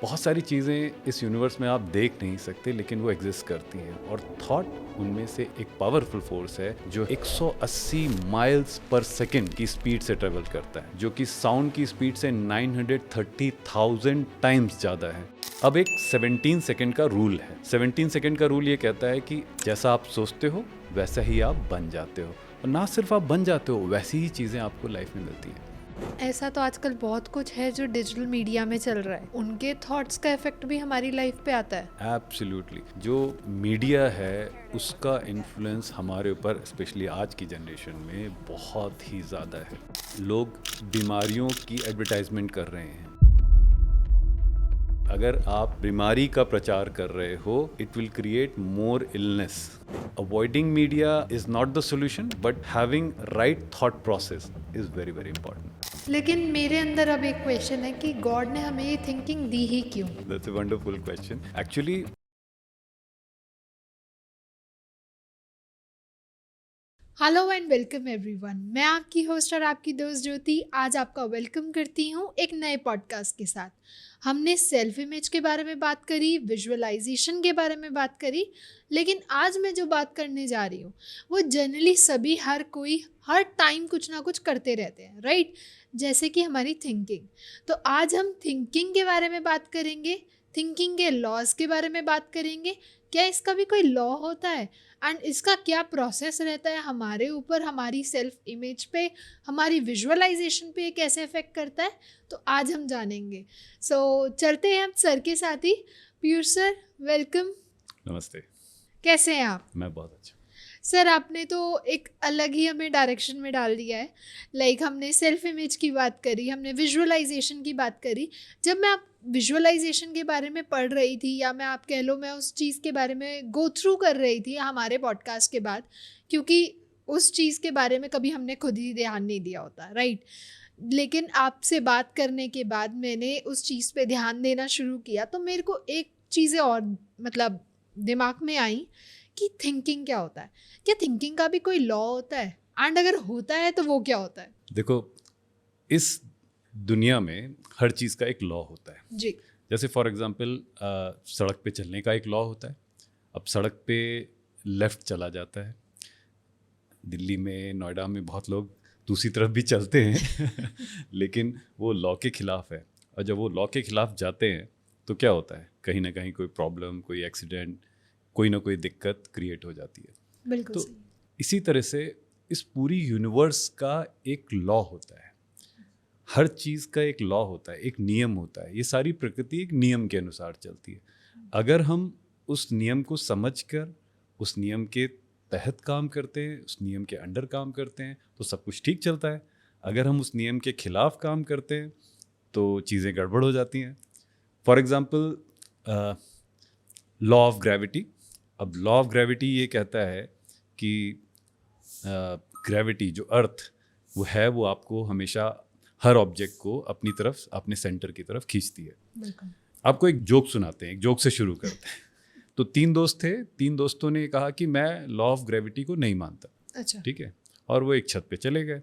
बहुत सारी चीज़ें इस यूनिवर्स में आप देख नहीं सकते लेकिन वो एग्जिस्ट करती हैं और थॉट उनमें से एक पावरफुल फोर्स है जो 180 माइल्स पर सेकंड की स्पीड से ट्रेवल करता है, जो कि साउंड की स्पीड से 930,000 टाइम्स ज़्यादा है। अब एक 17 सेकंड का रूल है। 17 सेकंड का रूल ये कहता है कि जैसा आप सोचते हो वैसा ही आप बन जाते हो, और ना सिर्फ आप बन जाते हो, वैसी ही चीज़ें आपको लाइफ में मिलती हैं। ऐसा तो आजकल बहुत कुछ है जो डिजिटल मीडिया में चल रहा है, उनके थॉट्स का इफेक्ट भी हमारी लाइफ पे आता है। एब्सोल्युटली, जो मीडिया है उसका इन्फ्लुएंस हमारे ऊपर स्पेशली आज की जनरेशन में बहुत ही ज़्यादा है। लोग बीमारियों की एडवर्टाइजमेंट कर रहे हैं। अगर आप बीमारी का प्रचार कर रहे हो, it will create more illness. Avoiding media is not the solution, but having right thought process is very very important. लेकिन मेरे अंदर अब एक क्वेश्चन है कि गॉड ने हमें ये थिंकिंग दी ही क्यों? That's a wonderful question actually. Hello and welcome everyone, मैं आपकी होस्ट और आपकी दोस्त ज्योति आज आपका वेलकम करती हूँ एक नए पॉडकास्ट के साथ। हमने सेल्फ इमेज के बारे में बात करी, विजुअलाइजेशन के बारे में बात करी, लेकिन आज मैं जो बात करने जा रही हूँ वो जनरली सभी हर कोई हर टाइम कुछ ना कुछ करते रहते हैं, राइट? जैसे कि हमारी थिंकिंग। तो आज हम थिंकिंग के बारे में बात करेंगे, थिंकिंग के लॉज के बारे में बात करेंगे। क्या इसका भी कोई लॉ होता है एंड इसका क्या प्रोसेस रहता है हमारे ऊपर, हमारी सेल्फ इमेज पे, हमारी विजुअलाइजेशन पे कैसे इफेक्ट करता है, तो आज हम जानेंगे। सो चलते हैं हम सर के साथ ही। Piyush sir, welcome. नमस्ते। कैसे हैं आप? मैं बहुत अच्छा। सर, आपने तो एक अलग ही हमें डायरेक्शन में डाल दिया है। लाइक हमने सेल्फ इमेज की बात करी, हमने विजुअलाइजेशन की बात करी। जब मैं आप विजुअलाइजेशन के बारे में पढ़ रही थी, या मैं आप कह लो मैं उस चीज़ के बारे में गो थ्रू कर रही थी हमारे पॉडकास्ट के बाद, क्योंकि उस चीज़ के बारे में कभी हमने खुद ही ध्यान नहीं दिया होता, राइट? लेकिन आपसे बात करने के बाद मैंने उस चीज़ पे ध्यान देना शुरू किया, तो मेरे को एक चीज़ें और मतलब दिमाग में आई कि थिंकिंग क्या होता है। क्या थिंकिंग का भी कोई लॉ होता है? एंड अगर होता है तो वो क्या होता है? देखो, इस दुनिया में हर चीज़ का एक लॉ होता है। जी। जैसे फॉर एग्जांपल सड़क पे चलने का एक लॉ होता है। अब सड़क पे लेफ़्ट चला जाता है। दिल्ली में, नोएडा में बहुत लोग दूसरी तरफ भी चलते हैं लेकिन वो लॉ के खिलाफ है। और जब वो लॉ के खिलाफ जाते हैं तो क्या होता है, कहीं ना कहीं कोई प्रॉब्लम, कोई एक्सीडेंट, कोई ना कोई दिक्कत क्रिएट हो जाती है। बिल्कुल तो सही। इसी तरह से इस पूरी यूनिवर्स का एक लॉ होता है। हर चीज़ का एक लॉ होता है, एक नियम होता है। ये सारी प्रकृति एक नियम के अनुसार चलती है। अगर हम उस नियम को समझकर उस नियम के तहत काम करते हैं, उस नियम के अंडर काम करते हैं, तो सब कुछ ठीक चलता है। अगर हम उस नियम के खिलाफ काम करते हैं तो चीज़ें गड़बड़ हो जाती हैं। For example, law of gravity. अब लॉ ऑफ ग्रेविटी ये कहता है कि ग्रेविटी, जो अर्थ वो है, वो आपको हमेशा हर ऑब्जेक्ट को अपनी तरफ, अपने सेंटर की तरफ खींचती है। बिल्कुल। आपको एक जोक सुनाते हैं, एक जोक से शुरू करते हैं। तो 3 दोस्त थे। 3 दोस्तों ने कहा कि मैं लॉ ऑफ ग्रेविटी को नहीं मानता। अच्छा। ठीक है। और वो एक छत पे चले गए।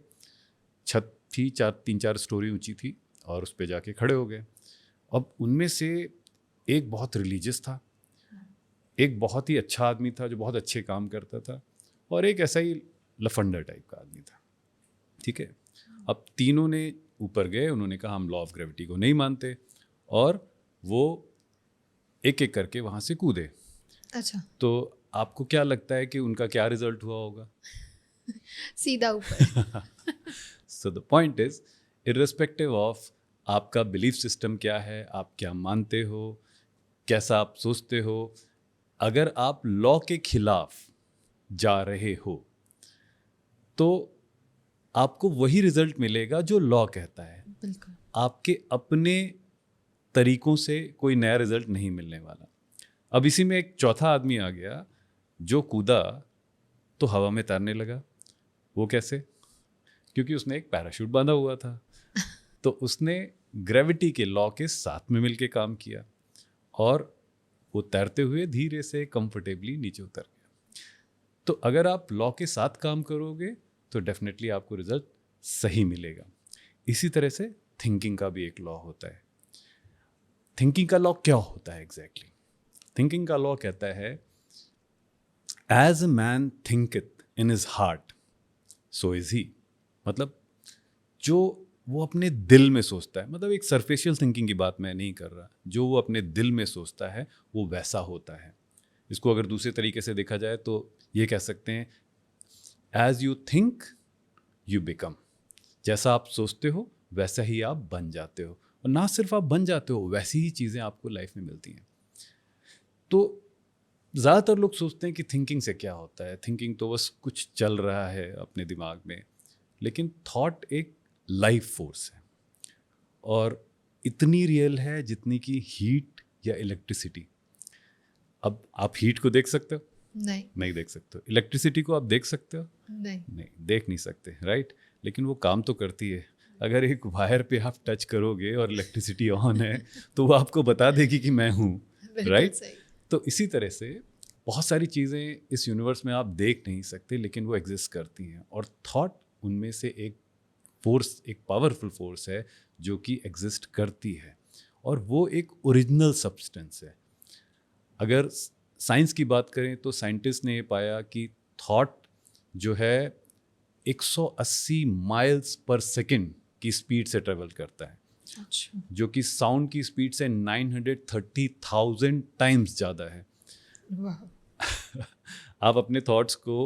छत थी 3-4 स्टोरी ऊंची थी, और उस पे जाके खड़े हो गए। अब उनमें से एक बहुत रिलीजियस था, एक बहुत ही अच्छा आदमी था जो बहुत अच्छे काम करता था, और एक ऐसा ही लफंडर टाइप का आदमी था। ठीक है। अब तीनों ने ऊपर गए, उन्होंने कहा हम लॉ ऑफ ग्रेविटी को नहीं मानते, और वो एक एक करके वहाँ से कूदे। अच्छा। तो आपको क्या लगता है कि उनका क्या रिजल्ट हुआ होगा? सीधा ऊपर। So the point is, irrespective of आपका बिलीफ सिस्टम क्या है, आप क्या मानते हो, कैसा आप सोचते हो, अगर आप लॉ के खिलाफ जा रहे हो तो आपको वही रिजल्ट मिलेगा जो लॉ कहता है। बिल्कुल। आपके अपने तरीकों से कोई नया रिजल्ट नहीं मिलने वाला। अब इसी में एक चौथा आदमी आ गया जो कूदा तो हवा में तैरने लगा। वो कैसे? क्योंकि उसने एक पैराशूट बांधा हुआ था। तो उसने ग्रेविटी के लॉ के साथ में मिलके काम किया, और वो तैरते हुए धीरे से कंफर्टेबली नीचे उतर गया। तो अगर आप लॉ के साथ काम करोगे तो डेफिनेटली आपको रिजल्ट सही मिलेगा। इसी तरह से थिंकिंग का भी एक लॉ होता है। थिंकिंग का लॉ क्या होता है एग्जैक्टली? थिंकिंग का लॉ कहता है as a man thinketh in his heart so is he. मतलब जो वो अपने दिल में सोचता है, मतलब एक सरफेशियल थिंकिंग की बात मैं नहीं कर रहा, जो वो अपने दिल में सोचता है वो वैसा होता है। इसको अगर दूसरे तरीके से देखा जाए तो ये कह सकते हैं as you think you become. जैसा आप सोचते हो वैसा ही आप बन जाते हो, और ना सिर्फ आप बन जाते हो, वैसी ही चीज़ें आपको लाइफ में मिलती हैं। तो ज़्यादातर लोग सोचते हैं कि थिंकिंग से क्या होता है, थिंकिंग तो बस कुछ चल रहा है अपने दिमाग में, लेकिन थॉट एक लाइफ फोर्स है, और इतनी रियल है जितनी कि हीट या इलेक्ट्रिसिटी। अब आप हीट को देख सकते हो? नहीं देख सकते हो। इलेक्ट्रिसिटी को आप देख सकते हो? नहीं देख नहीं सकते, राइट? लेकिन वो काम तो करती है। अगर एक वायर पे आप टच करोगे और इलेक्ट्रिसिटी ऑन है तो वो आपको बता देगी कि मैं हूँ, राइट? तो इसी तरह से बहुत सारी चीज़ें इस यूनिवर्स में आप देख नहीं सकते, लेकिन वो एग्जिस्ट करती हैं, और थॉट उनमें से एक फोर्स, एक पावरफुल फोर्स है जो कि एग्जिस्ट करती है, और वो एक ओरिजिनल सब्सटेंस है। अगर साइंस की बात करें तो साइंटिस्ट ने ये पाया कि थॉट जो है 180 माइल्स पर सेकंड की स्पीड से ट्रेवल करता है। अच्छा। जो कि साउंड की स्पीड से 930,000 टाइम्स ज़्यादा है। आप अपने थॉट्स को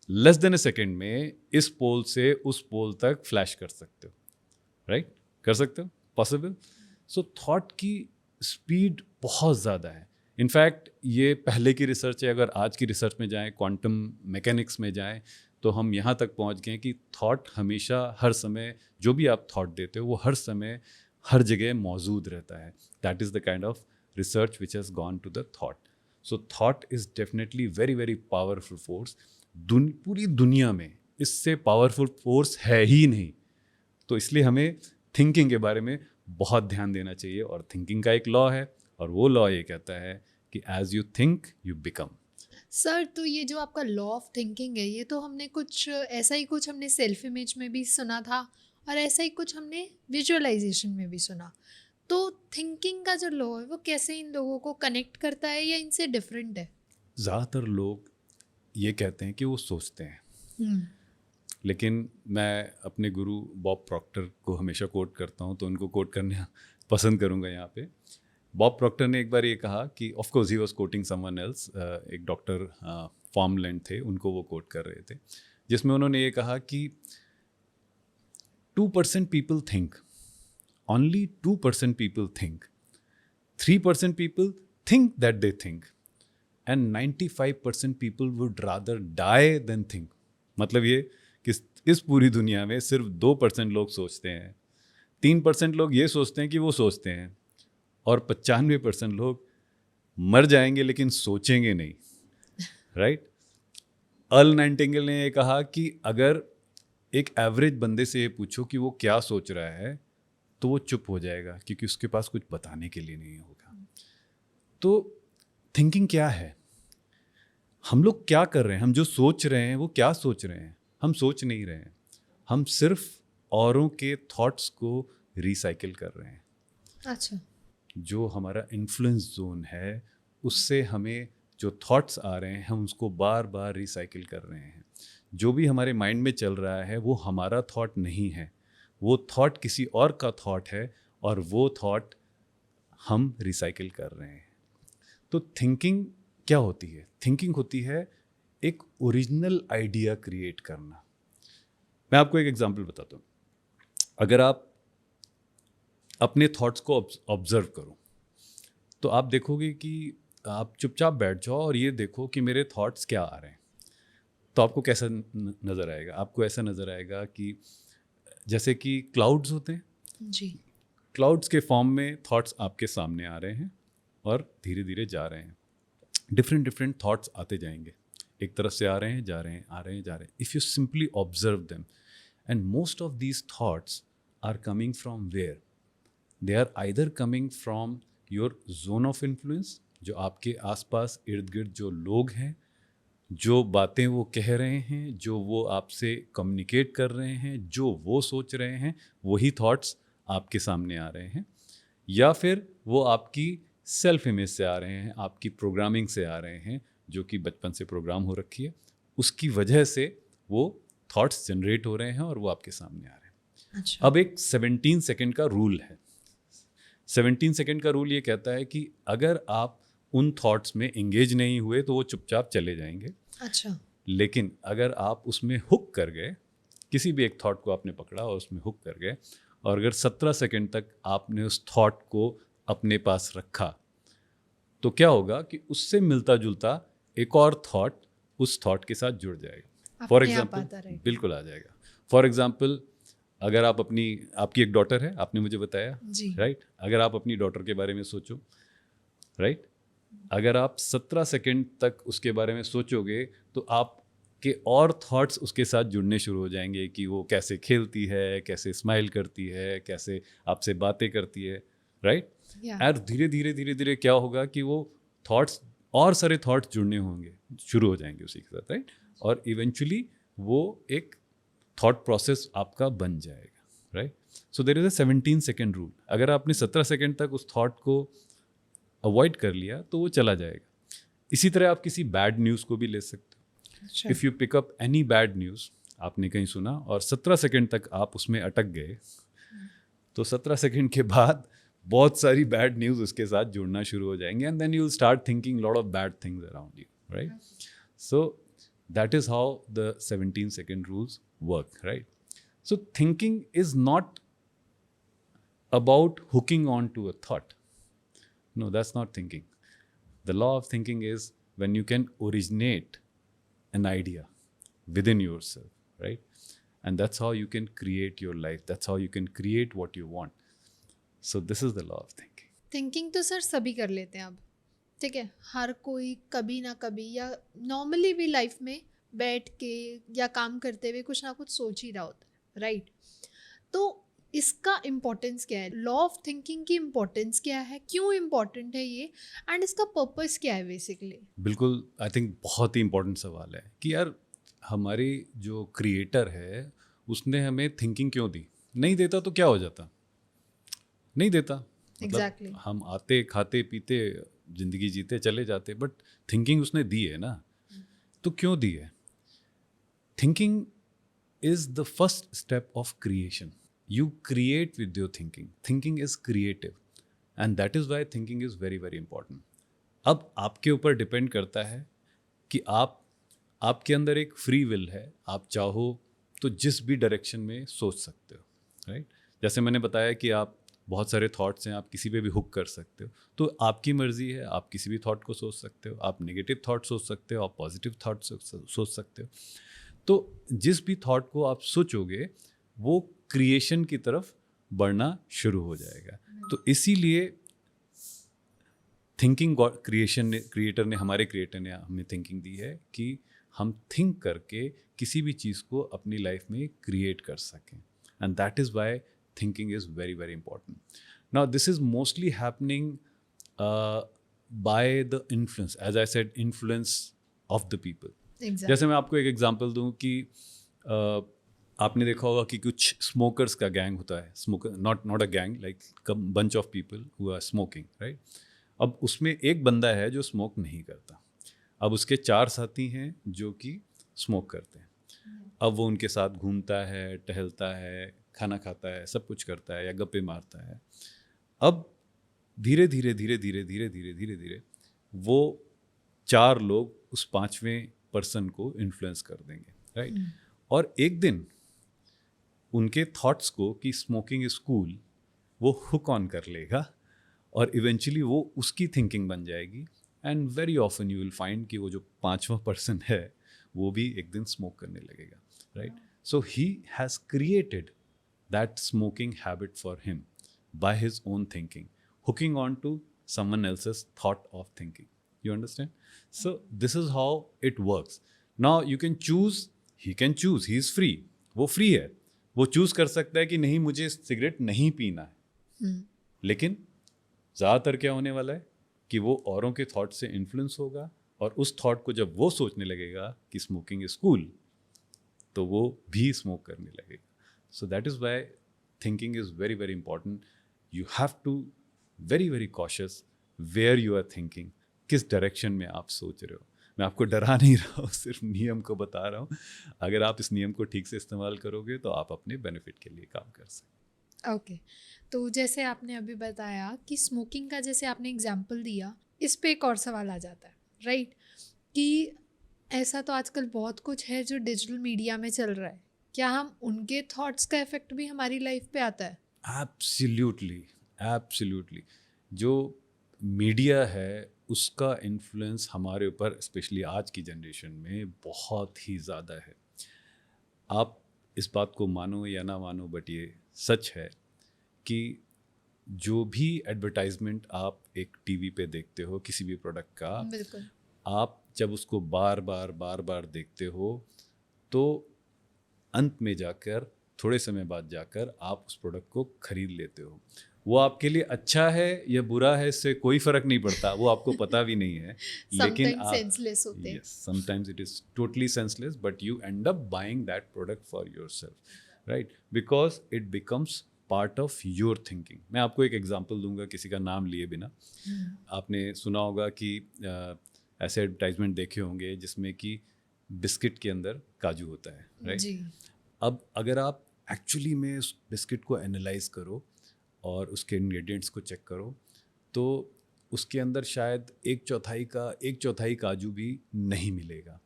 लेस देन अ सेकेंड में इस पोल से उस पोल तक फ्लैश कर सकते हो, राइट? कर सकते हो? पॉसिबल? सो थॉट की स्पीड बहुत ज़्यादा है। इनफैक्ट ये पहले की रिसर्च है, अगर आज की रिसर्च में जाएं, क्वांटम मैकेनिक्स में जाएं, तो हम यहाँ तक पहुँच गए कि थॉट हमेशा, हर समय, जो भी आप थॉट देते हो वो हर समय हर जगह मौजूद रहता है। That is the kind of research which has gone to the thought. So thought is definitely very very powerful force. पूरी दुनिया में इससे पावरफुल फोर्स है ही नहीं। तो इसलिए हमें थिंकिंग के बारे में बहुत ध्यान देना चाहिए, और थिंकिंग का एक लॉ है, और वो लॉ ये कहता है कि as you think you become. Sir, तो ये जो आपका लॉ ऑफ थिंकिंग है, ये तो हमने कुछ ऐसा ही कुछ हमने सेल्फ इमेज में भी सुना था, और ऐसा ही कुछ हमने विजुअलाइजेशन में भी सुना। तो थिंकिंग का जो लॉ है वो कैसे इन लोगों को कनेक्ट करता है, या इनसे डिफरेंट है? ज़्यादातर लोग ये कहते हैं कि वो सोचते हैं, लेकिन मैं अपने गुरु बॉब प्रॉक्टर को हमेशा कोट करता हूँ, तो उनको कोट करना पसंद करूँगा यहाँ पे। बॉब प्रॉक्टर ने एक बार ये कहा कि, of course he was coating someone else, एक डॉक्टर फार्मलैंड थे, उनको वो कोट कर रहे थे, जिसमें उन्होंने ये कहा कि 2% people think, only 2% people think, 3% people think that they think, and 95% people would rather die than think. मतलब ये कि इस पूरी दुनिया में सिर्फ 2% लोग सोचते हैं, 3% लोग ये सोचते हैं कि वो सोचते हैं, और 95% लोग मर जाएंगे लेकिन सोचेंगे नहीं, राइट? अर्ल नाइटिंगेल ने ये कहा कि अगर एक एवरेज बंदे से ये पूछो कि वो क्या सोच रहा है, तो वो चुप हो जाएगा, क्योंकि उसके पास कुछ बताने के लिए नहीं होगा। तो थिंकिंग क्या है? हम लोग क्या कर रहे हैं? हम जो सोच रहे हैं वो क्या सोच रहे हैं? हम सोच नहीं रहे हैं, हम सिर्फ औरों के थॉट्स को रिसाइकिल कर रहे हैं। अच्छा। जो हमारा इन्फ्लुएंस जोन है, उससे हमें जो थॉट्स आ रहे हैं, हम उसको बार बार रिसाइकिल कर रहे हैं। जो भी हमारे माइंड में चल रहा है वो हमारा थॉट नहीं है, वो थॉट किसी और का थॉट है, और वो थॉट हम रिसाइकिल कर रहे हैं। तो थिंकिंग क्या होती है? थिंकिंग होती है एक ओरिजिनल आइडिया क्रिएट करना। मैं आपको एक एग्जांपल बताता हूँ। अगर आप अपने थॉट्स को ऑब्जर्व करो, तो आप देखोगे कि आप चुपचाप बैठ जाओ और ये देखो कि मेरे थॉट्स क्या आ रहे हैं। तो आपको कैसा नज़र आएगा? आपको ऐसा नज़र आएगा कि जैसे कि क्लाउड्स होते हैं जी। क्लाउड्स के फॉर्म में थॉट्स आपके सामने आ रहे हैं और धीरे धीरे जा रहे हैं। डिफरेंट डिफरेंट थॉट्स आते जाएंगे, एक तरफ से आ रहे हैं, जा रहे हैं, आ रहे हैं, जा रहे हैं। If you simply observe them, and most of these thoughts are coming from where? They are either coming from your zone of influence, जो आपके आसपास इर्द गिर्द जो लोग हैं, जो बातें वो कह रहे हैं, जो वो आपसे कम्युनिकेट कर रहे हैं, जो वो सोच रहे हैं, वही थॉट्स आपके सामने आ रहे हैं। या फिर वो आपकी सेल्फ इमेज से आ रहे हैं, आपकी प्रोग्रामिंग से आ रहे हैं, जो कि बचपन से प्रोग्राम हो रखी है, उसकी वजह से वो थॉट्स जनरेट हो रहे हैं और वो आपके सामने आ रहे हैं। अच्छा। अब एक 17 सेकंड का रूल है। 17 सेकंड का रूल ये कहता है कि अगर आप उन थॉट्स में एंगेज नहीं हुए तो वो चुपचाप चले जाएंगे, अच्छा। लेकिन अगर आप उसमें हुक कर गए, किसी भी एक थॉट को आपने पकड़ा और उसमें हुक कर गए, और अगर 17 सेकंड तक आपने उस थॉट को अपने पास रखा, तो क्या होगा कि उससे मिलता जुलता एक और थॉट उस थॉट के साथ जुड़ जाएगा। फॉर अपने आप एग्जाम्पल, आता रहेगा। बिल्कुल आ जाएगा। फॉर एग्जाम्पल, अगर आप आपकी एक डॉटर है, आपने मुझे बताया, जी। राइट? अगर आप अपनी डॉटर के बारे में सोचो, राइट? अगर आप 17 सेकंड तक उसके बारे में सोचोगे तो आपके और थॉट्स उसके साथ जुड़ने शुरू हो जाएंगे कि वो कैसे खेलती है, कैसे स्माइल करती है, कैसे आपसे बातें करती है, राइट? या और धीरे धीरे धीरे धीरे क्या होगा कि वो थॉट्स, और सारे थॉट्स जुड़ने होंगे, शुरू हो जाएंगे उसी के साथ, राइट? और इवेंचुअली वो एक थॉट प्रोसेस आपका बन जाएगा, right? So there is a 17 second rule. अगर आपने 17 सेकंड तक उस थॉट को अवॉइड कर लिया तो वो चला जाएगा। इसी तरह आप किसी बैड न्यूज़ को भी ले सकते हो। अच्छा। If you pick up any bad news, आपने कहीं सुना और 17 सेकंड तक आप उसमें अटक गए, तो 17 सेकंड के बाद बहुत सारी बैड न्यूज़ उसके साथ जुड़ना शुरू हो जाएंगे, and then you will start thinking lot of bad things around you, right? So that is how the 17 second rules work, right? So thinking is not about hooking on to a thought. No, that's not thinking. The law of thinking is when you can originate an idea within yourself, right? And that's how you can create your life. That's how you can create what you want. So this is the law of thinking. Thinking तो sir सभी कर लेते हैं अब, ठीक है? हर कोई कभी ना कभी या नॉर्मली भी लाइफ में बैठ के या काम करते हुए कुछ ना कुछ सोच ही रहा होता है, राइट? तो इसका इम्पोर्टेंस क्या है? लॉ ऑफ थिंकिंग की इम्पोर्टेंस क्या है? क्यों इम्पोर्टेंट है ये? एंड इसका पर्पस क्या है बेसिकली? बिल्कुल, आई थिंक बहुत ही इंपॉर्टेंट सवाल है कि यार हमारी जो क्रिएटर है उसने हमें थिंकिंग क्यों दी? नहीं देता तो क्या हो जाता? नहीं देता। Exactly. हम आते खाते पीते जिंदगी जीते चले जाते, बट थिंकिंग उसने दी है ना। तो क्यों दी है? Thinking is the first step of creation. You create with your thinking. Thinking is creative, and that is why thinking is very very important. अब आपके ऊपर डिपेंड करता है कि आपके अंदर एक फ्री विल है, आप चाहो तो जिस भी डायरेक्शन में सोच सकते हो, राइट? जैसे मैंने बताया कि आप बहुत सारे थॉट्स हैं, आप किसी पे भी हुक कर सकते हो, तो आपकी मर्जी है, आप किसी भी थॉट को सोच सकते हो. आप नेगेटिव थॉट सोच सकते हो, आप पॉजिटिव थॉट सोच सकते हो. तो जिस भी थॉट को आप सोचोगे वो क्रिएशन की तरफ बढ़ना शुरू हो जाएगा. तो इसीलिए थिंकिंग क्रिएटर ने हमें थिंकिंग दी है कि हम थिंक करके किसी भी चीज़ को अपनी लाइफ में क्रिएट कर सकें. And that is why thinking is very very important. Now this is mostly happening by the influence, as I said, influence of the people. जैसे मैं आपको एक एग्जांपल दूं कि आपने देखा होगा कि कुछ स्मोकर्स का गैंग होता है. Smoker, not a gang, like bunch of people who are smoking, right? अब उसमें एक बंदा है जो स्मोक नहीं करता. अब उसके 4 साथी हैं जो कि स्मोक करते हैं. अब वो उनके साथ घूमता है, टहलता है, खाना खाता है, सब कुछ करता है या गप्पे मारता है. अब धीरे धीरे धीरे धीरे धीरे धीरे धीरे धीरे वो 4 लोग उस 5वें पर्सन को इन्फ्लुएंस कर देंगे, राइट? और एक दिन उनके थॉट्स को कि स्मोकिंग इज कूल वो हुक ऑन कर लेगा और इवेंचुअली वो उसकी थिंकिंग बन जाएगी. And very often you will find कि वो जो 5वां पर्सन है वो भी एक दिन स्मोक करने लगेगा, right? So he has created that smoking habit for him by his own thinking, hooking on to someone else's thought of thinking. You understand? So this is how it works. Now you can choose, he can choose, he is free. वो free है, वो choose कर सकता है कि नहीं मुझे cigarette नहीं पीना है. लेकिन ज़्यादातर क्या होने वाला है कि वो औरों के थॉट से इन्फ्लुएंस होगा और उस थॉट को जब वो सोचने लगेगा कि स्मोकिंग इज कूल तो वो भी स्मोक करने लगेगा. So that is why thinking is very very important. You have to very very cautious where you are thinking, किस डायरेक्शन में आप सोच रहे हो। मैं आपको डरा नहीं रहा हूँ, सिर्फ नियम को बता रहा हूँ। अगर आप इस नियम को ठीक से इस्तेमाल करोगे तो आप अपने बेनिफिट के लिए काम कर सकते। ओके, तो जैसे आपने अभी बताया कि स्मोकिंग का जैसे आपने एग्जांपल दिया, इस पे एक और सवाल आ जाता है, राइट? कि ऐसा तो आजकल बहुत कुछ है जो डिजिटल मीडिया में चल रहा है, क्या हम उनके थॉट्स का इफेक्ट भी हमारी लाइफ पे आता है? Absolutely, absolutely. जो मीडिया है उसका इन्फ्लुएंस हमारे ऊपर स्पेशली आज की जनरेशन में बहुत ही ज़्यादा है। आप इस बात को मानो या ना मानो, बट ये सच है कि जो भी एडवर्टाइजमेंट आप एक टीवी पे देखते हो किसी भी प्रोडक्ट का, बिल्कुल। आप जब उसको बार बार देखते हो तो अंत में जाकर, थोड़े समय बाद जाकर आप उस प्रोडक्ट को खरीद लेते हो। वो आपके लिए अच्छा है या बुरा है इससे कोई फ़र्क नहीं पड़ता, वो आपको पता भी नहीं है। लेकिन समटाइम्स आप, सेंसलेस होते हैं। Yes, sometimes it is totally senseless, but you and up buying that product for yourself, right? Because it becomes part of your thinking. मैं आपको एक एग्जांपल दूंगा किसी का नाम लिए बिना। आपने सुना होगा कि ऐसे एडवर्टाइजमेंट देखे होंगे जिसमें कि बिस्किट के अंदर काजू होता है, राइट? जी। अब अगर आप एक्चुअली में उस बिस्किट को एनालाइज करो और उसके इंग्रेडिएंट्स को चेक करो तो उसके अंदर शायद एक चौथाई काजू भी नहीं मिलेगा।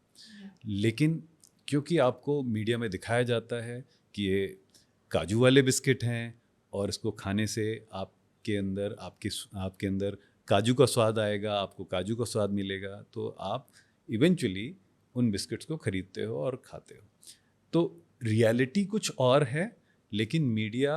लेकिन क्योंकि आपको मीडिया में दिखाया जाता है कि ये काजू वाले बिस्किट हैं और इसको खाने से आपके अंदर काजू का स्वाद आएगा, आपको काजू का स्वाद मिलेगा, तो आप इवेंचुअली उन बिस्किट्स को खरीदते हो और खाते हो। तो रियलिटी कुछ और है, लेकिन मीडिया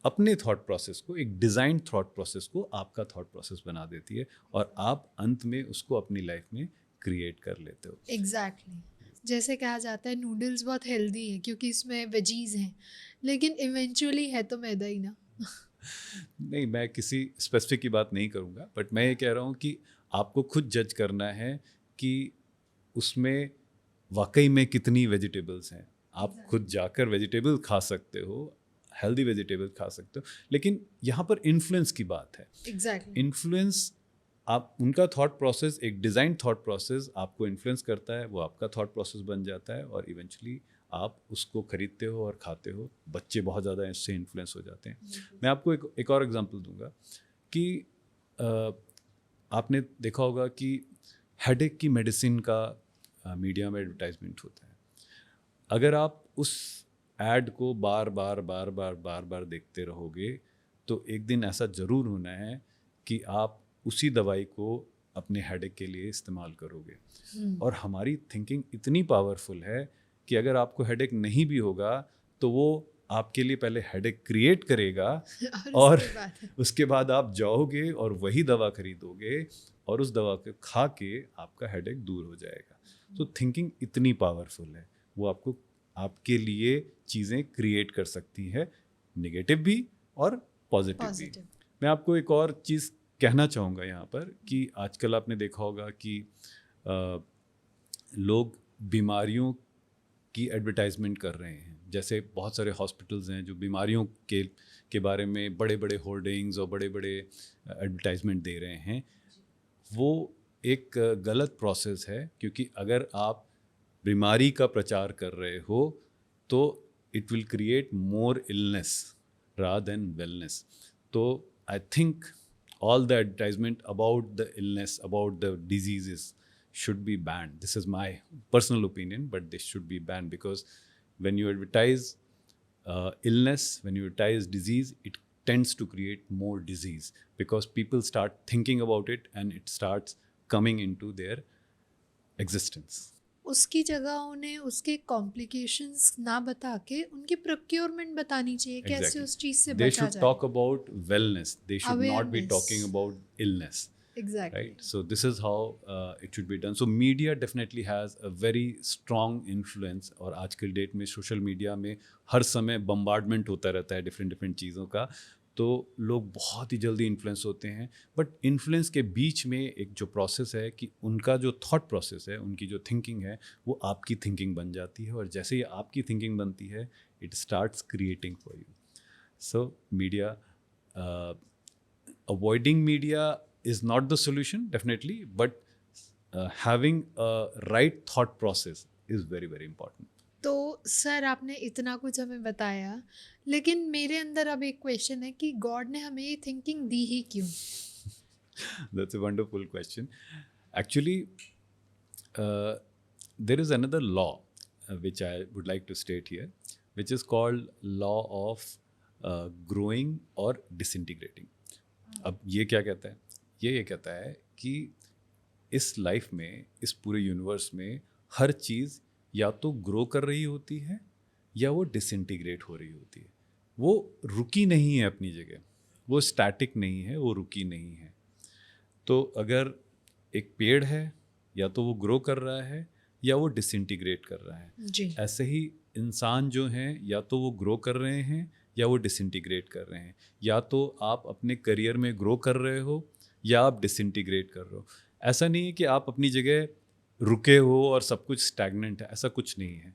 अपने थॉट प्रोसेस को, एक डिज़ाइन थॉट प्रोसेस को आपका थॉट प्रोसेस बना देती है और आप अंत में उसको अपनी लाइफ में क्रिएट कर लेते हो। एग्जैक्टली जैसे कहा जाता है नूडल्स बहुत हेल्दी है क्योंकि इसमें वेजीज हैं, लेकिन इवेंचुअली है तो मैदा ही ना। नहीं, मैं किसी स्पेसिफिक की बात नहीं करूँगा, बट मैं ये कह रहा हूँ कि आपको खुद जज करना है कि उसमें वाकई में कितनी वेजिटेबल्स हैं। आप खुद जाकर वेजिटेबल खा सकते हो, हेल्दी वेजिटेबल खा सकते हो, लेकिन यहाँ पर इन्फ्लुएंस की बात है। एग्जैक्टली। इन्फ्लुएंस, आप उनका थॉट प्रोसेस, एक डिज़ाइन थॉट प्रोसेस आपको इन्फ्लुएंस करता है, वो आपका थॉट प्रोसेस बन जाता है और इवेंचुअली आप उसको खरीदते हो और खाते हो। बच्चे बहुत ज़्यादा इससे इन्फ्लुएंस हो जाते हैं। मैं आपको एक और एग्जांपल दूंगा कि आपने देखा होगा कि हेडेक की मेडिसिन का मीडिया में एडवर्टाइजमेंट होता है। अगर आप उस एड को बार बार देखते रहोगे तो एक दिन ऐसा ज़रूर होना है कि आप उसी दवाई को अपने हेडेक के लिए इस्तेमाल करोगे। और हमारी थिंकिंग इतनी पावरफुल है कि अगर आपको हेडेक नहीं भी होगा तो वो आपके लिए पहले हेडेक क्रिएट करेगा और उसके बाद आप जाओगे और वही दवा खरीदोगे और उस दवा को खा के आपका हेडेक दूर हो जाएगा। तो थिंकिंग इतनी पावरफुल है, वो आपके लिए चीज़ें क्रिएट कर सकती है, नेगेटिव भी और पॉजिटिव भी। मैं आपको एक और चीज़ कहना चाहूँगा यहाँ पर कि आजकल आपने देखा होगा कि लोग बीमारियों की एडवर्टाइजमेंट कर रहे हैं। जैसे बहुत सारे हॉस्पिटल्स हैं जो बीमारियों के बारे में बड़े बड़े होर्डिंग्स और बड़े बड़े एडवर्टाइजमेंट दे रहे हैं। वो एक गलत प्रोसेस है, क्योंकि अगर आप बीमारी का प्रचार कर रहे हो तो it will create more illness rather than wellness. तो I think all the advertisement about the illness, about the diseases should be banned. This is my personal opinion, but they should be banned because when you advertise illness, when you advertise disease, it tends to create more disease because people start thinking about it and it starts coming into their existence. उसकी जगह उन्हें उसके complications ना बता के उनकी procurement बतानी चाहिए, कैसे उस चीज़ से They बचा should जाए। talk about wellness. They should not be Awareness. talking about illness. Exactly. Right? So this is how it should be done. So media definitely has a very strong influence. और आज के date में social media में हर समय bombardment होता रहता है different चीज़ों का, तो लोग बहुत ही जल्दी इन्फ्लुएंस होते हैं। बट इन्फ्लुएंस के बीच में एक जो प्रोसेस है कि उनका जो थॉट प्रोसेस है, उनकी जो थिंकिंग है, वो आपकी थिंकिंग बन जाती है और जैसे ही आपकी थिंकिंग बनती है it starts creating for you. So media avoiding media is not the solution definitely, but having a right thought process is very very important. तो सर आपने इतना कुछ हमें बताया, लेकिन मेरे अंदर अब एक क्वेश्चन है कि गॉड ने हमें ये थिंकिंग दी ही क्यों? That's a wonderful question. Actually, there is another law which I would like to state here, which is called law of growing or disintegrating. अब ये क्या कहता है? ये कहता है कि इस लाइफ में, इस पूरे यूनिवर्स में हर चीज़ या तो ग्रो कर रही होती है या वो डिसइंटीग्रेट हो रही होती है. वो रुकी नहीं है अपनी जगह, वो स्टैटिक नहीं है, वो रुकी नहीं है. तो अगर एक पेड़ है, या तो वो ग्रो कर रहा है या वो डिसइंटीग्रेट कर रहा है. जी. ऐसे ही इंसान जो हैं, या तो वो ग्रो कर रहे हैं या वो डिसइंटीग्रेट कर रहे हैं. या तो आप अपने करियर में ग्रो कर रहे हो या आप डिसइंटीग्रेट कर रहे हो. ऐसा नहीं है कि आप अपनी जगह रुके हो और सब कुछ स्टैग्नेंट है, ऐसा कुछ नहीं है.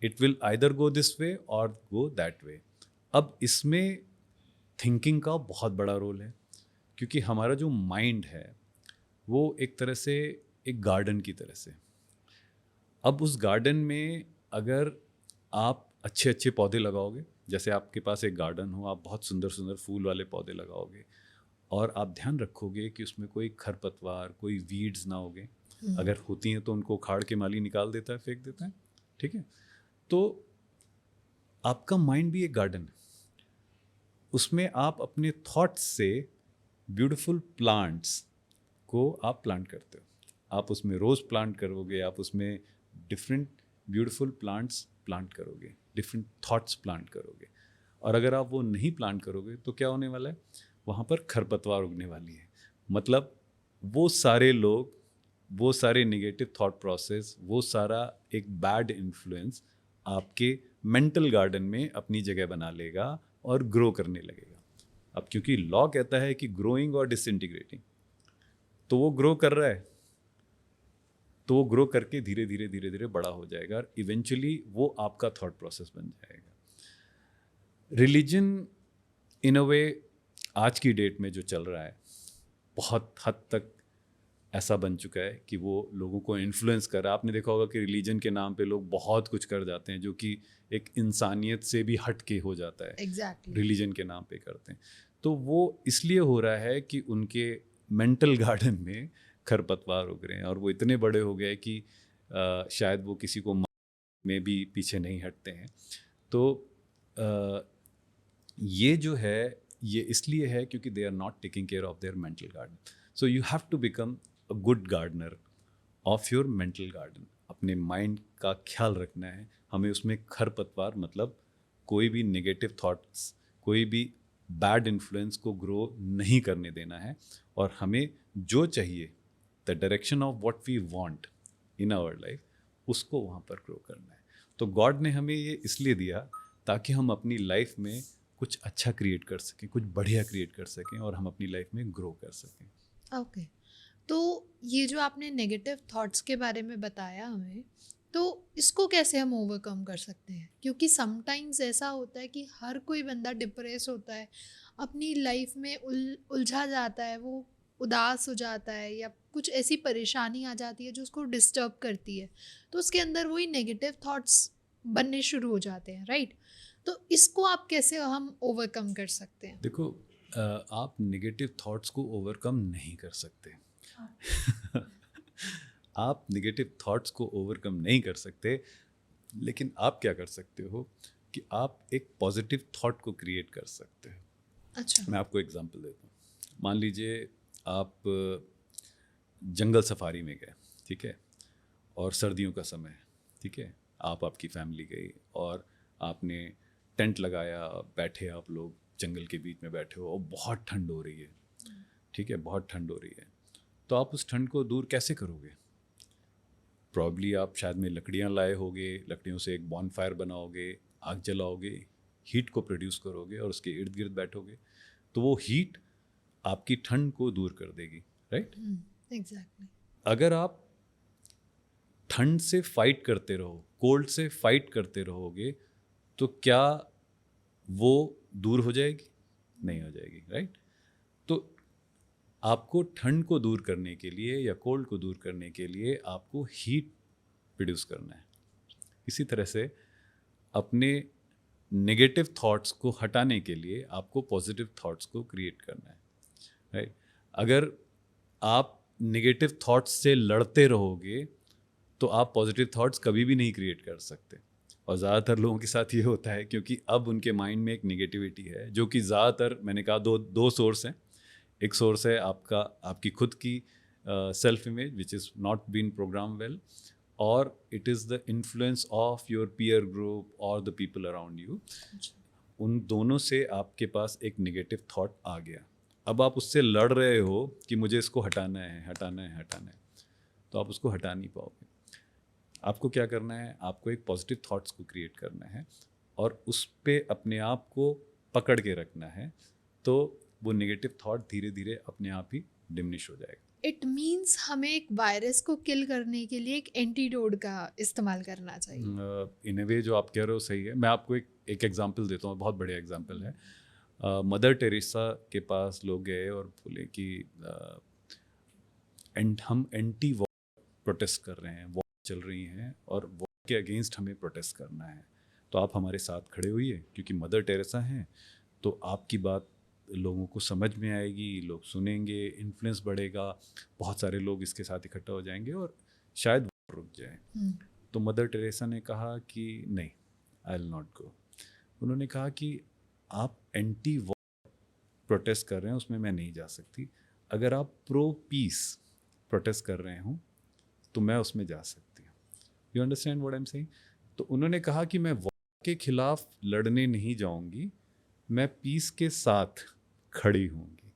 It will either go this way और गो दैट वे. अब इसमें थिंकिंग का बहुत बड़ा रोल है, क्योंकि हमारा जो माइंड है वो एक तरह से एक गार्डन की तरह से. अब उस गार्डन में अगर आप अच्छे अच्छे पौधे लगाओगे, जैसे आपके पास एक गार्डन हो, आप बहुत सुंदर सुंदर फूल वाले पौधे लगाओगे और आप ध्यान रखोगे कि उसमें कोई खरपतवार, कोई वीड्स ना होगे. अगर होती हैं तो उनको उखाड़ के माली निकाल देता है, फेंक देता है. ठीक है. तो आपका माइंड भी एक गार्डन है. उसमें आप अपने थॉट्स से ब्यूटीफुल प्लांट्स को आप प्लांट करते हो. आप उसमें रोज़ प्लांट करोगे, आप उसमें डिफरेंट ब्यूटीफुल प्लांट्स प्लांट करोगे, डिफरेंट थॉट्स प्लांट करोगे. और अगर आप वो नहीं प्लांट करोगे तो क्या होने वाला है? वहाँ पर खरपतवार उगने वाली है. मतलब वो सारे लोग, वो सारे नेगेटिव थॉट प्रोसेस, वो सारा एक बैड इन्फ्लुएंस आपके मेंटल गार्डन में अपनी जगह बना लेगा और ग्रो करने लगेगा. अब क्योंकि लॉ कहता है कि ग्रोइंग और डिसइंटीग्रेटिंग, तो वो ग्रो कर रहा है, तो वो ग्रो करके धीरे धीरे धीरे धीरे बड़ा हो जाएगा और इवेंचुअली वो आपका थॉट प्रोसेस बन जाएगा. रिलीजन इन अ वे आज की डेट में जो चल रहा है, बहुत हद तक ऐसा बन चुका है कि वो लोगों को इन्फ्लुएंस कर रहा है. आपने देखा होगा कि रिलीजन के नाम पे लोग बहुत कुछ कर जाते हैं जो कि एक इंसानियत से भी हट के हो जाता है. एग्जैक्टली. रिलीजन के नाम पे करते हैं. तो वो इसलिए हो रहा है कि उनके मेंटल गार्डन में खरपतवार उग रहे हैं और वो इतने बड़े हो गए कि शायद वो किसी को में भी पीछे नहीं हटते हैं. तो ये जो है, ये इसलिए है क्योंकि they are not taking care of their mental garden. So you have to become a good gardener of your mental garden. अपने माइंड का ख्याल रखना है. हमें उसमें खरपतवार, मतलब कोई भी नेगेटिव थॉट्स, कोई भी बैड इन्फ्लुएंस को ग्रो नहीं करने देना है. और हमें जो चाहिए, the direction of what we want in our life, उसको वहाँ पर ग्रो करना है. तो गॉड ने हमें ये इसलिए दिया ताकि हम अपनी लाइफ में कुछ अच्छा क्रिएट कर सकें, कुछ बढ़िया क्रिएट कर सकें और हम अपनी लाइफ में ग्रो कर सकें. ओके. तो ये जो आपने नेगेटिव थॉट्स के बारे में बताया हमें, तो इसको कैसे हम ओवरकम कर सकते हैं? क्योंकि समटाइम्स ऐसा होता है कि हर कोई बंदा डिप्रेस होता है, अपनी लाइफ में उलझा जाता है, वो उदास हो जाता है या कुछ ऐसी परेशानी आ जाती है जो उसको डिस्टर्ब करती है, तो उसके अंदर वही नेगेटिव थॉट्स बनने शुरू हो जाते हैं, राइट? तो इसको आप कैसे हम ओवरकम कर सकते हैं? देखो, आप नेगेटिव थॉट्स को ओवरकम नहीं कर सकते. आप नेगेटिव थॉट्स को ओवरकम नहीं कर सकते, लेकिन आप क्या कर सकते हो कि आप एक पॉजिटिव थॉट को क्रिएट कर सकते हो. अच्छा. मैं आपको एग्जांपल देता हूँ. मान लीजिए आप जंगल सफारी में गए, ठीक है, और सर्दियों का समय है, ठीक है. आप, आपकी फैमिली गई और आपने टेंट लगाया, बैठे आप लोग जंगल के बीच में बैठे हो और बहुत ठंड हो रही है, ठीक है, बहुत ठंड हो रही है. तो आप उस ठंड को दूर कैसे करोगे? प्रॉब्ली आप शायद में लकड़ियाँ लाए होगे, लकड़ियों से एक बॉनफायर बनाओगे, आग जलाओगे, हीट को प्रोड्यूस करोगे और उसके इर्द गिर्द बैठोगे. तो वो हीट आपकी ठंड को दूर कर देगी, राइट? एग्जैक्टली. अगर आप ठंड से फाइट करते रहो, कोल्ड से फाइट करते रहोगे, तो क्या वो दूर हो जाएगी? नहीं हो जाएगी, राइट? तो आपको ठंड को दूर करने के लिए या कोल्ड को दूर करने के लिए आपको हीट प्रोड्यूस करना है। इसी तरह से अपने नेगेटिव थॉट्स को हटाने के लिए आपको पॉजिटिव थॉट्स को क्रिएट करना है, राइट? अगर आप नेगेटिव थॉट्स से लड़ते रहोगे तो आप पॉजिटिव थॉट्स कभी भी नहीं क्रिएट कर सकते। और ज़्यादातर लोगों के साथ ये होता है क्योंकि अब उनके माइंड में एक नेगेटिविटी है, जो कि ज़्यादातर, मैंने कहा, दो सोर्स हैं। एक सोर्स है आपकी खुद की self image which is not been program well, और it is the influence of your peer group और द पीपल अराउंड यू। उन दोनों से आपके पास एक नेगेटिव थॉट आ गया। अब आप उससे लड़ रहे हो कि मुझे इसको हटाना है, तो आप उसको हटा नहीं पाओगे। आपको क्या करना है? आपको एक पॉजिटिव थॉट्स को क्रिएट करना है और उस पे अपने आप को पकड़ के रखना है, तो वो नेगेटिव थॉट धीरे धीरे अपने आप ही डिमिनिश हो जाएगा। इट मीन्स हमें एक वायरस को किल करने के लिए एक एंटीडोट का इस्तेमाल करना चाहिए। इन ए वे जो आप कह रहे हो सही है। मैं आपको एक एग्जांपल देता हूँ, बहुत बढ़िया एग्जांपल है। मदर टेरेसा के पास लोग गए और बोले कि हम एंटी वॉर प्रोटेस्ट कर रहे हैं, वॉर चल रही हैं और वॉर के अगेंस्ट हमें प्रोटेस्ट करना है, तो आप हमारे साथ खड़े होइए, क्योंकि मदर टेरेसा हैं तो आपकी बात लोगों को समझ में आएगी, लोग सुनेंगे, इन्फ्लुएंस बढ़ेगा, बहुत सारे लोग इसके साथ इकट्ठा हो जाएंगे और शायद वो रुक जाए। तो मदर टेरेसा ने कहा कि नहीं, आई विल नॉट गो। उन्होंने कहा कि आप एंटी वॉर प्रोटेस्ट कर रहे हैं, उसमें मैं नहीं जा सकती। अगर आप प्रो पीस प्रोटेस्ट कर रहे हो तो मैं उसमें जा सकती हूँ। You understand what I am saying? तो उन्होंने कहा कि मैं वॉर के खिलाफ लड़ने नहीं जाऊंगी, मैं पीस के साथ खड़ी होंगी।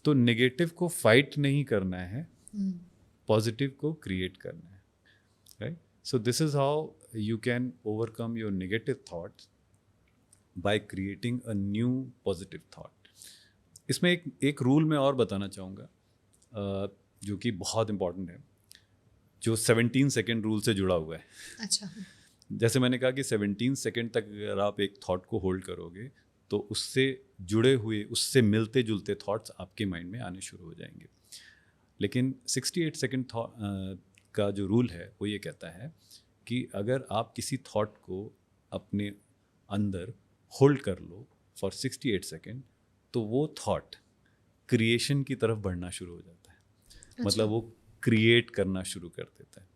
तो नेगेटिव को फाइट नहीं करना है, पॉजिटिव को क्रिएट करना है, right? So this is how you can overcome your negative thoughts by creating a new positive thought. इसमें एक रूल मैं और बताना चाहूँगा, जो कि बहुत इंपॉर्टेंट है, जो 17 सेकेंड रूल से जुड़ा हुआ है। अच्छा। जैसे मैंने कहा कि 17 सेकेंड तक अगर आप एक थॉट को होल्ड करोगे तो उससे जुड़े हुए, उससे मिलते जुलते थॉट्स आपके माइंड में आने शुरू हो जाएंगे। लेकिन 68 सेकेंड का जो रूल है वो ये कहता है कि अगर आप किसी थॉट को अपने अंदर होल्ड कर लो फॉर 68 सेकेंड, तो वो थॉट क्रिएशन की तरफ बढ़ना शुरू हो जाता है। अच्छा। मतलब वो क्रिएट करना शुरू कर देता है।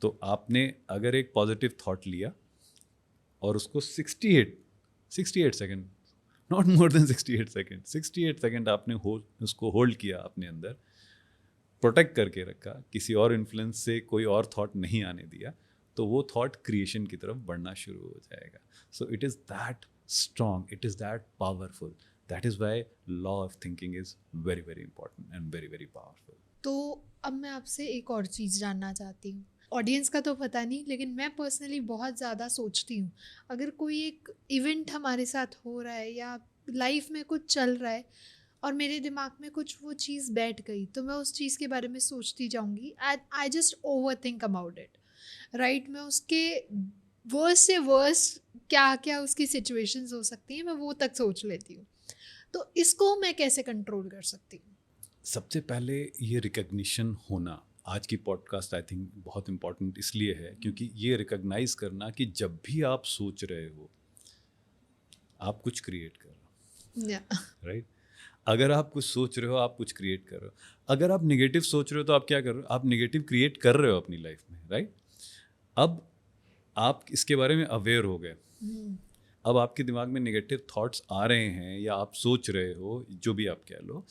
तो आपने अगर एक पॉजिटिव थॉट लिया और उसको 68 second, not more than 68 second आपने उसको होल्ड किया अपने अंदर, प्रोटेक्ट करके रखा, किसी और इन्फ्लुएंस से कोई और थॉट नहीं आने दिया, तो वो थॉट क्रिएशन की तरफ बढ़ना शुरू हो जाएगा। सो it is that strong, it is that powerful, that is Y law of thinking is very very important and very very powerful. तो अब मैं आपसे एक और चीज़ जानना चाहती हूँ। ऑडियंस का तो पता नहीं, लेकिन मैं पर्सनली बहुत ज़्यादा सोचती हूँ, अगर कोई एक इवेंट हमारे साथ हो रहा है या लाइफ में कुछ चल रहा है और मेरे दिमाग में कुछ वो चीज़ बैठ गई, तो मैं उस चीज़ के बारे में सोचती जाऊँगी and I just over think about it, right? मैं उसके वर्स से वर्स क्या क्या उसकी सिचुएशंस हो सकती हैं, मैं वो तक सोच लेती हूँ। तो इसको मैं कैसे कंट्रोल कर सकती हूँ? सबसे पहले ये रिकग्निशन होना, आज की पॉडकास्ट आई थिंक बहुत इम्पॉर्टेंट इसलिए है क्योंकि ये रिकग्नाइज करना कि जब भी आप सोच रहे हो आप कुछ क्रिएट कर रहे हो, राइट? अगर आप कुछ सोच रहे हो आप कुछ क्रिएट कर रहे हो। अगर आप नेगेटिव सोच रहे हो तो आप क्या कर रहे हो? आप नेगेटिव क्रिएट कर रहे हो अपनी लाइफ में, राइट? अब आप इसके बारे में अवेयर हो गए, अब आपके दिमाग में नेगेटिव थॉट्स आ रहे हैं या आप सोच रहे हो, जो भी आप कह लो,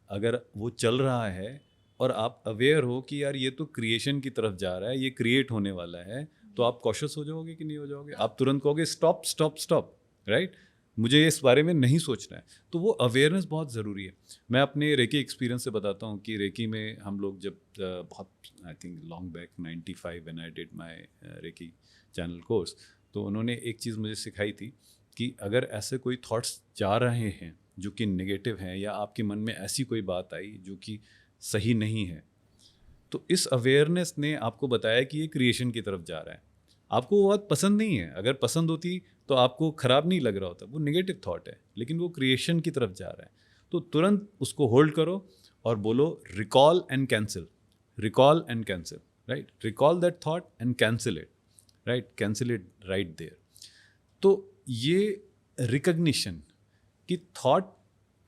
अगर वो चल रहा है और आप अवेयर हो कि यार ये तो क्रिएशन की तरफ जा रहा है, ये क्रिएट होने वाला है, तो आप कॉशियस हो जाओगे कि नहीं हो जाओगे? आप तुरंत कहोगे स्टॉप स्टॉप स्टॉप, राइट? मुझे इस बारे में नहीं सोचना है। तो वो अवेयरनेस बहुत ज़रूरी है। मैं अपने रेकी एक्सपीरियंस से बताता हूँ कि रेकी में हम लोग जब बहुत, I think long back 95 when I did my reiki channel course, तो उन्होंने एक चीज़ मुझे सिखाई थी कि अगर ऐसे कोई थॉट्स जा रहे हैं जो कि नेगेटिव हैं या आपके मन में ऐसी कोई बात आई जो कि सही नहीं है, तो इस अवेयरनेस ने आपको बताया कि ये क्रिएशन की तरफ जा रहा है। आपको वो बात पसंद नहीं है, अगर पसंद होती तो आपको ख़राब नहीं लग रहा होता, वो नेगेटिव थॉट है, लेकिन वो क्रिएशन की तरफ जा रहा है। तो तुरंत उसको होल्ड करो और बोलो recall and cancel, recall and cancel, right, recall that thought and cancel it, right, cancel it right there. तो ये रिकग्निशन कि थॉट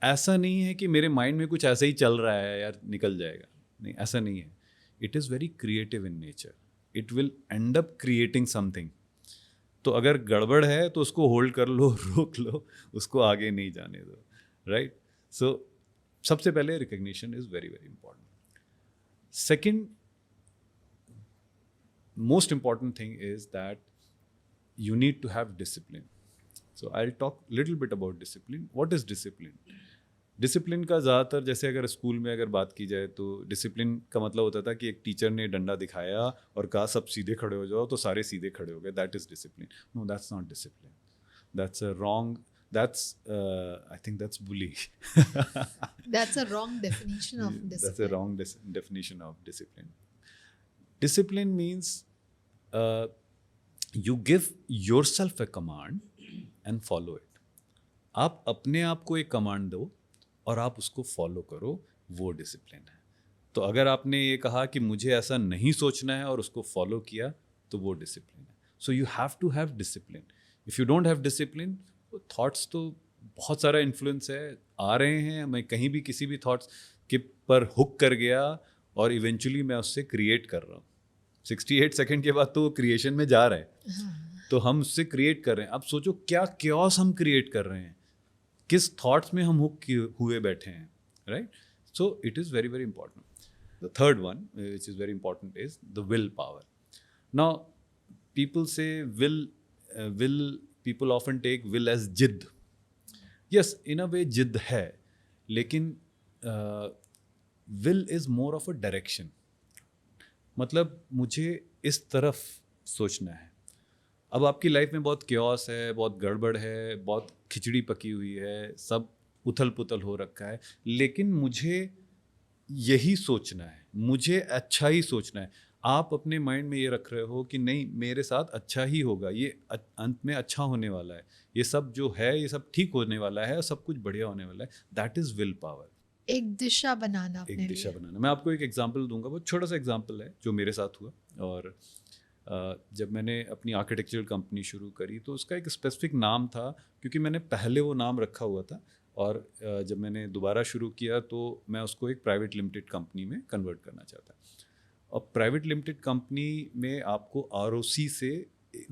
ऐसा नहीं है कि मेरे माइंड में कुछ ऐसा ही चल रहा है यार निकल जाएगा, नहीं, ऐसा नहीं है। It is very creative in nature, it will and up creating something. तो अगर गड़बड़ है तो उसको होल्ड कर लो, रोक लो, उसको आगे नहीं जाने दो, राइट। सो सबसे पहले recognition is very very important. Second most important thing is that you need to have discipline. So I'll talk little bit about discipline. What is discipline? Discipline का ज़्यादातर, जैसे अगर स्कूल में अगर बात की जाए तो डिसिप्लिन का मतलब होता था कि एक टीचर ने डंडा दिखाया और कहा सब सीधे खड़े हो जाओ, तो सारे सीधे खड़े हो गए, that is discipline. No, that's not discipline, that's a wrong, that's I think that's bully. That's a wrong definition of discipline. That's a wrong definition of discipline. Discipline means you give yourself a command and follow it. आप अपने आप को एक command दो और आप उसको follow करो, वो डिसिप्लिन है। तो अगर आपने ये कहा कि मुझे ऐसा नहीं सोचना है और उसको फॉलो किया, तो वो डिसिप्लिन है। So you have to have discipline. If you don't have discipline, thoughts तो बहुत सारा इन्फ्लुएंस है, आ रहे हैं, मैं कहीं भी किसी भी थॉट्स के पर हुक कर गया और इवेंचुअली मैं उससे क्रिएट कर रहा हूँ। 68 सेकंड के बाद तो वो क्रिएशन में जा रहा है, तो हम उससे क्रिएट कर रहे हैं। अब सोचो क्या क्योस हम क्रिएट कर रहे हैं, किस थॉट्स में हम हुक हुए बैठे हैं, right. So it is very very important. The third one which is very important is the will power. Now people से will people often take will as जिद। yes, in a way जिद है, लेकिन will is more of a direction। मतलब मुझे इस तरफ सोचना है। अब आपकी लाइफ में बहुत क्योस है, बहुत गड़बड़ है, बहुत खिचड़ी पकी हुई है, सब उथल पुथल हो रखा है, लेकिन मुझे यही सोचना है, मुझे अच्छा ही सोचना है। आप अपने माइंड में ये रख रहे हो कि नहीं, मेरे साथ अच्छा ही होगा, ये अंत में अच्छा होने वाला है, ये सब जो है ये सब ठीक होने वाला है, सब कुछ बढ़िया होने वाला है। That is will power. एक दिशा बनाना अपने लिए। एक दिशा बनाना। मैं आपको एक एग्जांपल दूंगा, बहुत छोटा सा एग्जांपल है जो मेरे साथ हुआ। और जब मैंने अपनी आर्किटेक्चरल कंपनी शुरू करी तो उसका एक स्पेसिफिक नाम था, क्योंकि मैंने पहले वो नाम रखा हुआ था, और जब मैंने दोबारा शुरू किया तो मैं उसको एक प्राइवेट लिमिटेड कंपनी में कन्वर्ट करना चाहता। और प्राइवेट लिमिटेड कंपनी में आपको ROC से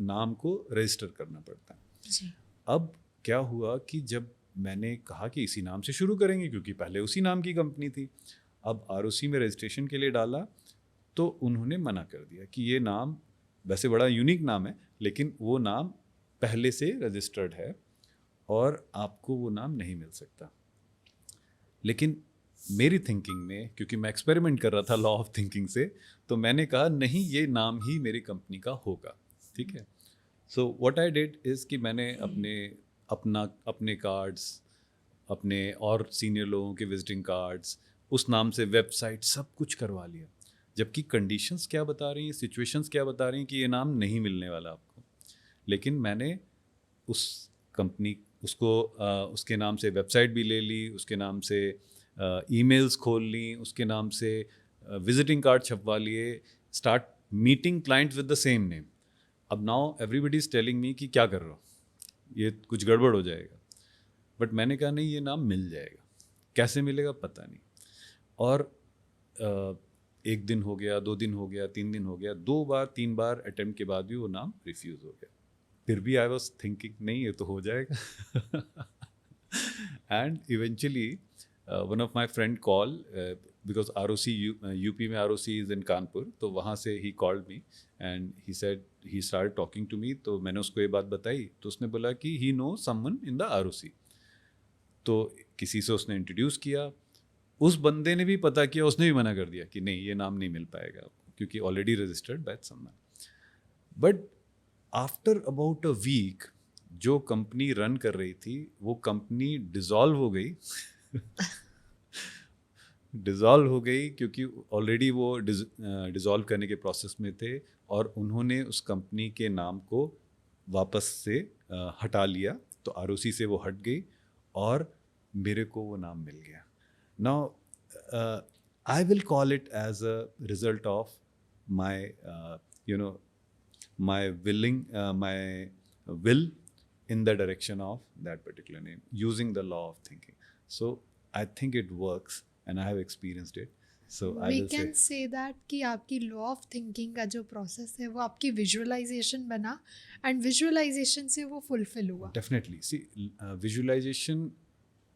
नाम को रजिस्टर करना पड़ता है जी। अब क्या हुआ कि जब मैंने कहा कि इसी नाम से शुरू करेंगे, क्योंकि पहले उसी नाम की कंपनी थी, अब ROC में रजिस्ट्रेशन के लिए डाला तो उन्होंने मना कर दिया कि ये नाम वैसे बड़ा यूनिक नाम है, लेकिन वो नाम पहले से रजिस्टर्ड है और आपको वो नाम नहीं मिल सकता। लेकिन मेरी थिंकिंग में, क्योंकि मैं एक्सपेरिमेंट कर रहा था लॉ ऑफ थिंकिंग से, तो मैंने कहा नहीं, ये नाम ही मेरी कंपनी का होगा, ठीक है। So what I did is कि मैंने अपने कार्ड्स, अपने और सीनियर लोगों के विजिटिंग कार्ड्स, उस नाम से वेबसाइट, सब कुछ करवा लिया, जबकि कंडीशंस क्या बता रही हैं, सिचुएशंस क्या बता रही हैं कि ये नाम नहीं मिलने वाला आपको। लेकिन मैंने उस कंपनी उसके नाम से वेबसाइट भी ले ली, उसके नाम से ईमेल्स खोल ली, उसके नाम से विजिटिंग कार्ड छपवा लिए, start meeting clients with the same name. अब now everybody is telling me कि क्या कर रहा हो, ये कुछ गड़बड़ हो जाएगा। बट मैंने कहा नहीं, ये नाम मिल जाएगा, कैसे मिलेगा पता नहीं। और एक दिन हो गया, 2 दिन हो गया, 3 दिन हो गया, 2 बार 3 बार अटेम्प्ट के बाद भी वो नाम रिफ्यूज़ हो गया। फिर भी आई वॉज थिंकिंग नहीं, ये तो हो जाएगा। And eventually one of my friend call, because ROC UP में ROC इज़ इन कानपुर, तो वहाँ से ही called me and he said he start talking to me. तो मैंने उसको ये बात बताई, तो उसने बोला कि he know someone in the ROC। तो किसी से उसने इंट्रोड्यूस किया, उस बंदे ने भी पता किया, उसने भी मना कर दिया कि नहीं, ये नाम नहीं मिल पाएगा आपको, क्योंकि already registered by someone. But after about a week जो कंपनी रन कर रही थी, वो कंपनी डिसॉल्व हो गई। डिसॉल्व हो गई क्योंकि ऑलरेडी वो डिसॉल्व करने के प्रोसेस में थे, और उन्होंने उस कंपनी के नाम को वापस से हटा लिया, तो ROC से वो हट गई और मेरे को वो नाम मिल गया. Now I will call it as a result of my my will in the direction of that particular name, using the law of thinking. So I think it works and I have experienced it. So I we will can say say that कि आपकी law of thinking का जो process है वो आपकी visualisation बना and visualisation से वो फुलफिल हुआ. definitely. See, visualization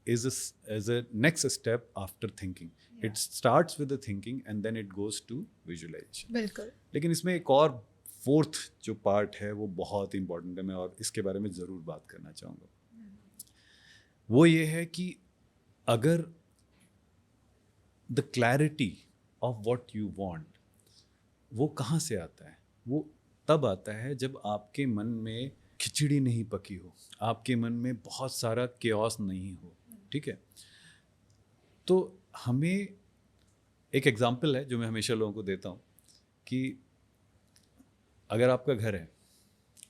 is a next step after thinking. It starts with the thinking and then it goes to visualization. बिल्कुल. लेकिन इसमें एक और फोर्थ जो पार्ट है वो बहुत इंपॉर्टेंट है, मैं और इसके बारे में ज़रूर बात करना चाहूँगा. वो ये है कि अगर the clarity of what you want, वो कहाँ से आता है? वो तब आता है जब आपके मन में खिचड़ी नहीं पकी हो, आपके मन में बहुत सारा केओस नहीं हो. ठीक है, तो हमें एक एग्जाम्पल है जो मैं हमेशा लोगों को देता हूँ कि अगर आपका घर है,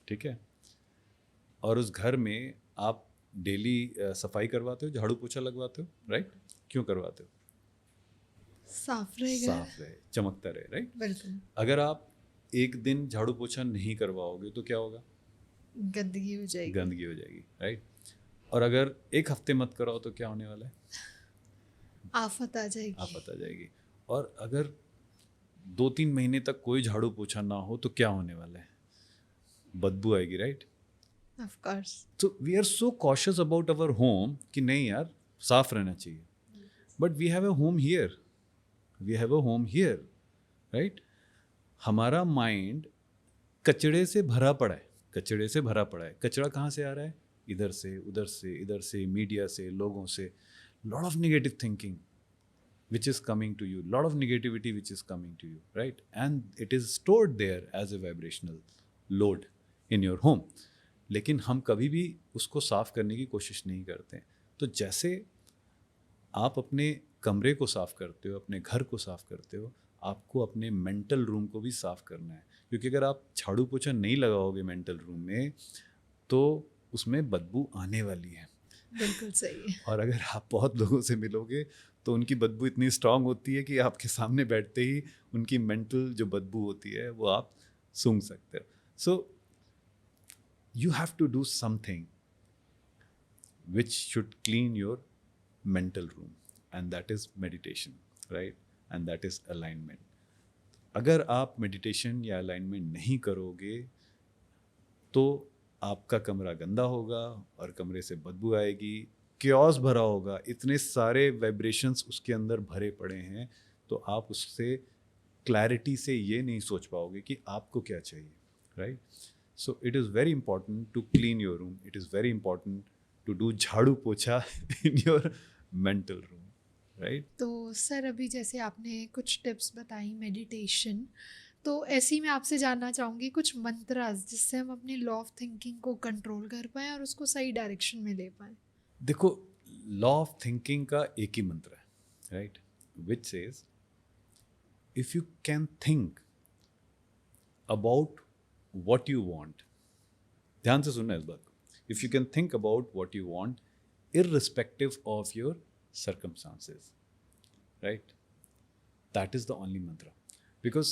ठीक है, और उस घर में आप डेली सफाई करवाते हो, झाड़ू पोछा लगवाते हो, राइट? क्यों करवाते हो? साफ रहेगा. साफ रहे, चमकता रहे, राइट? बिल्कुल. अगर आप एक दिन झाड़ू पोछा नहीं करवाओगे तो क्या होगा? गंदगी हो जाएगी. गंदगी हो जाएगी, राइट? और अगर एक हफ्ते मत कराओ तो क्या होने वाला है? आफत आ जाएगी. आफत आ जाएगी. और अगर 2-3 महीने तक कोई झाड़ू पोछा ना हो तो क्या होने वाला है? बदबू आएगी, right? Of course. So we are so cautious about our home कि नहीं यार, साफ रहना चाहिए. But we have a home here, we have a home here, right? हमारा माइंड कचड़े से भरा पड़ा है, कचड़े से भरा पड़ा है. कचड़ा कहाँ से आ रहा है? इधर से, उधर से, इधर से, मीडिया से, लोगों से. Lot of negative thinking which is coming to you, lot of negativity which is coming to you, right? And it is stored there as a vibrational load in your home. लेकिन हम कभी भी उसको साफ करने की कोशिश नहीं करते. तो जैसे आप अपने कमरे को साफ करते हो, अपने घर को साफ करते हो, आपको अपने मेंटल रूम को भी साफ करना है. क्योंकि अगर आप झाड़ू पोछा नहीं लगाओगे मेंटल रूम में तो उसमें बदबू आने वाली है. बिल्कुल सही है. और अगर आप बहुत लोगों से मिलोगे तो उनकी बदबू इतनी स्ट्रांग होती है कि आपके सामने बैठते ही उनकी मेंटल जो बदबू होती है वो आप सूंघ सकते हो. So you have to do something which should clean your mental room and that is meditation, right? And that is alignment. अगर आप मेडिटेशन या अलाइनमेंट नहीं करोगे तो आपका कमरा गंदा होगा और कमरे से बदबू आएगी, क्योस भरा होगा, इतने सारे वाइब्रेशंस उसके अंदर भरे पड़े हैं, तो आप उससे क्लैरिटी से ये नहीं सोच पाओगे कि आपको क्या चाहिए, right? So it is very important to clean your room, it is very important to do झाड़ू पोछा in your mental room, right? तो सर अभी जैसे आपने कुछ टिप्स बताई मेडिटेशन, तो ऐसे ही मैं आपसे जानना चाहूँगी कुछ मंत्रास जिससे हम अपनी लॉ ऑफ थिंकिंग को कंट्रोल कर पाएँ और उसको सही डायरेक्शन में ले पाएँ. देखो, लॉ ऑफ थिंकिंग का एक ही मंत्र है, right? Which says if you can think about what you want, ध्यान से सुनना इस बात को, if you can think about what you want irrespective of your circumstances, right? That is the only mantra. Because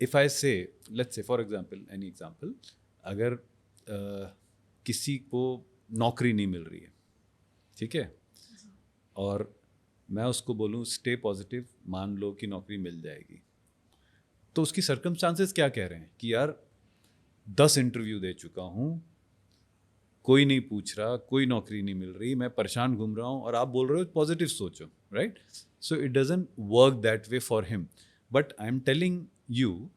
if I say, let's say for example, any example, अगर किसी को नौकरी नहीं मिल रही है, ठीक है, और मैं उसको बोलूँ स्टे पॉजिटिव, मान लो कि नौकरी मिल जाएगी, तो उसकी सर्कमस्टांसेस क्या कह रहे हैं कि यार 10 इंटरव्यू दे चुका हूँ, कोई नहीं पूछ रहा, कोई नौकरी नहीं मिल रही, मैं परेशान घूम रहा हूँ, और आप बोल रहे हो पॉजिटिव सोचो, right? So it doesn't work that way for him. But I am telling you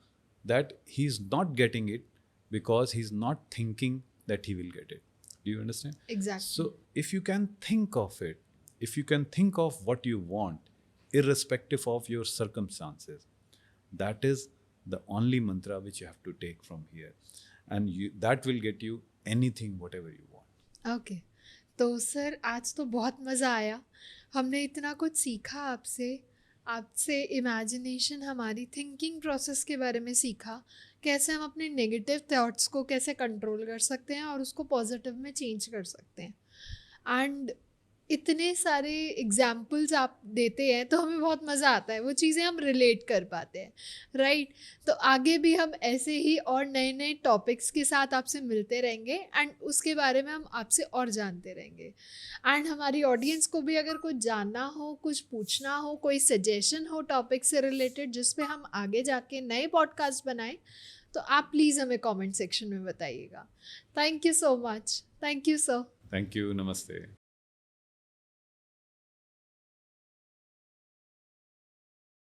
that he is not getting it because he is not thinking that he will get it. Do you understand? Exactly. So if you can think of it, if you can think of what you want, irrespective of your circumstances, that is the only mantra which you have to take from here. And that will get you anything, whatever you want. Okay. तो sir आज तो बहुत मज़ा आया, हमने इतना कुछ सीखा आपसे इमेजिनेशन, हमारी थिंकिंग प्रोसेस के बारे में सीखा, कैसे हम अपने नेगेटिव थॉट्स को कैसे कंट्रोल कर सकते हैं और उसको पॉजिटिव में चेंज कर सकते हैं. एंड इतने सारे एग्जाम्पल्स आप देते हैं तो हमें बहुत मज़ा आता है, वो चीज़ें हम रिलेट कर पाते हैं, राइट? तो आगे भी हम ऐसे ही और नए नए टॉपिक्स के साथ आपसे मिलते रहेंगे एंड उसके बारे में हम आपसे और जानते रहेंगे। एंड हमारी ऑडियंस को भी अगर कुछ जानना हो, कुछ पूछना हो, कोई सजेशन हो टॉपिक से रिलेटेड जिस पे हम आगे जाके नए पॉडकास्ट बनाएं, तो आप प्लीज़ हमें कमेंट सेक्शन में बताइएगा। Thank you so much. Thank you sir. Thank you, नमस्ते।